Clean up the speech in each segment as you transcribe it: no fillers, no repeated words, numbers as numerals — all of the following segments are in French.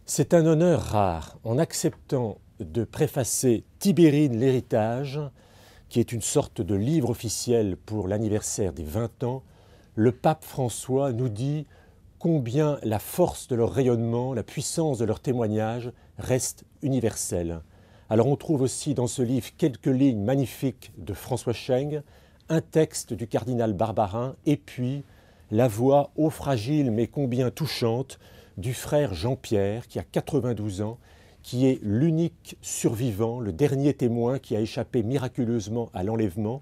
C'est un honneur rare en acceptant de préfacer Tibérine l'héritage, qui est une sorte de livre officiel pour l'anniversaire des 20 ans, le pape François nous dit combien la force de leur rayonnement, la puissance de leur témoignage reste universelle. Alors on trouve aussi dans ce livre quelques lignes magnifiques de François Cheng, un texte du cardinal Barbarin et puis la voix ô fragile mais combien touchante du frère Jean-Pierre qui a 92 ans, qui est l'unique survivant, le dernier témoin qui a échappé miraculeusement à l'enlèvement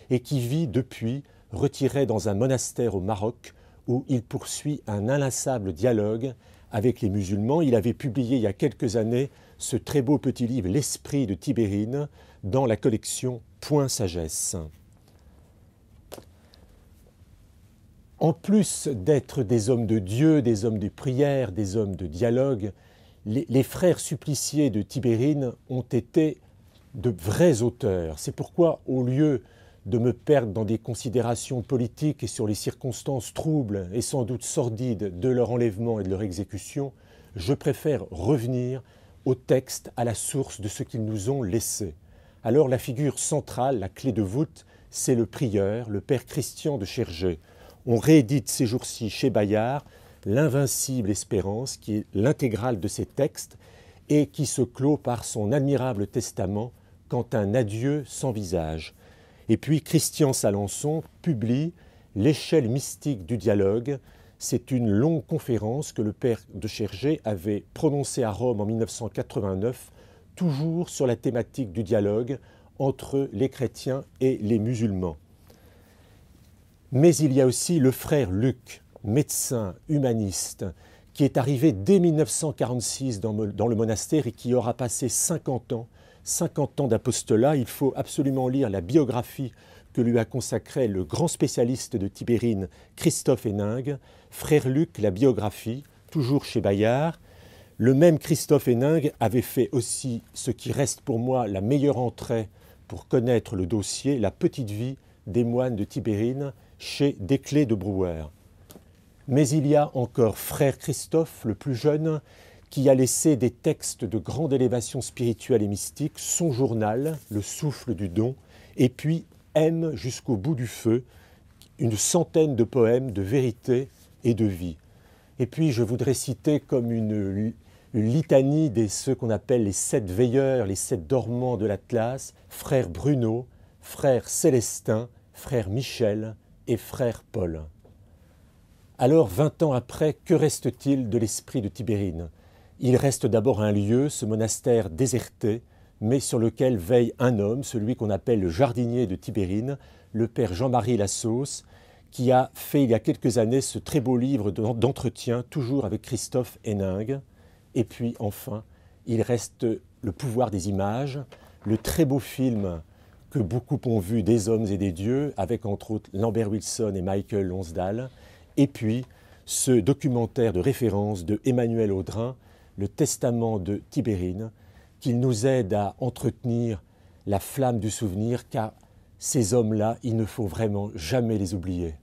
et qui vit depuis retiré dans un monastère au Maroc où il poursuit un inlassable dialogue avec les musulmans. Il avait publié il y a quelques années ce très beau petit livre « L'esprit de Tibérine » dans la collection Point Sagesse. En plus d'être des hommes de Dieu, des hommes de prière, des hommes de dialogue, les frères suppliciés de Tibérine ont été de vrais auteurs. C'est pourquoi, au lieu de me perdre dans des considérations politiques et sur les circonstances troubles et sans doute sordides de leur enlèvement et de leur exécution, je préfère revenir au texte, à la source de ce qu'ils nous ont laissé. Alors la figure centrale, la clé de voûte, c'est le prieur, le père Christian de Chergé. On réédite ces jours-ci chez Bayard l'Invincible Espérance, qui est l'intégrale de ces textes et qui se clôt par son admirable testament « Quand un adieu sans visage ». Et puis Christian Salençon publie « L'échelle mystique du dialogue ». C'est une longue conférence que le père de Chergé avait prononcée à Rome en 1989, toujours sur la thématique du dialogue entre les chrétiens et les musulmans. Mais il y a aussi le frère Luc, médecin, humaniste, qui est arrivé dès 1946 dans le monastère et qui aura passé 50 ans d'apostolat. Il faut absolument lire la biographie que lui a consacrée le grand spécialiste de Tibérine, Christophe Héningue. Frère Luc, la biographie, toujours chez Bayard. Le même Christophe Héningue avait fait aussi ce qui reste pour moi la meilleure entrée pour connaître le dossier, la petite vie des moines de Tibérine, chez Desclés de Brouwer. Mais il y a encore frère Christophe, le plus jeune, qui a laissé des textes de grande élévation spirituelle et mystique, son journal, Le souffle du don, et puis M jusqu'au bout du feu, une centaine de poèmes de vérité et de vie. Et puis je voudrais citer comme une litanie de ceux qu'on appelle les 7 veilleurs, les 7 dormants de l'Atlas, frère Bruno, frère Célestin, frère Michel et frère Paul. Alors, 20 ans après, que reste-t-il de l'esprit de Tibérine? Il reste d'abord un lieu, ce monastère déserté, mais sur lequel veille un homme, celui qu'on appelle le jardinier de Tibérine, le père Jean-Marie Lassos, qui a fait il y a quelques années ce très beau livre d'entretien, toujours avec Christophe Héningue. Et puis enfin, il reste le pouvoir des images, le très beau film que beaucoup ont vu des hommes et des dieux, avec entre autres Lambert Wilson et Michael Lonsdale, et puis ce documentaire de référence de Emmanuel Audrin, Le Testament de Tibérine, qui nous aide à entretenir la flamme du souvenir, car ces hommes-là, il ne faut vraiment jamais les oublier.